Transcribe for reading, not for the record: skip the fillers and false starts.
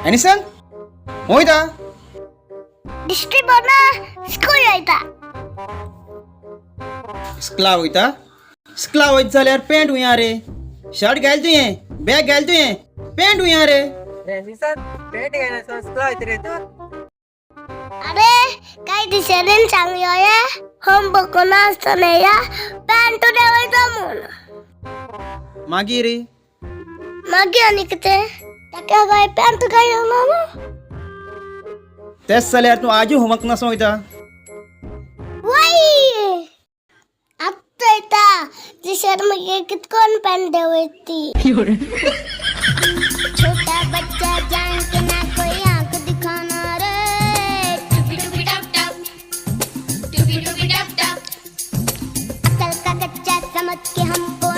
आणि सांग वयता दिश्टी बोना स्कूल वयता स्कला वयता स्कला वयत जाल्यार पॅन्ट हुंया रे शर्ट घाल तुवें बॅग घाल तुवें पॅन्ट हुंया रे पेट घेणार संस्कृत आहेत रे तू. अरे काय दिसेल चांगली आहे हम बघून असताना या पॅन्ट ठेवायचा म्हणून मागीर रे मागे आणि किती ताका काय पॅन्ट काय ना तेच जाल्यार तूं आजू होमवर्क नासो वयता वय आता येता दिसर मगे कितकोन पॅन्ट ठेवायची छोटा बच्चा जान के ना कोई आंख दिखाना रे टुपी टुपी टप टप टुपी टुपी टप टप अकल का कच्चा समझ के हमको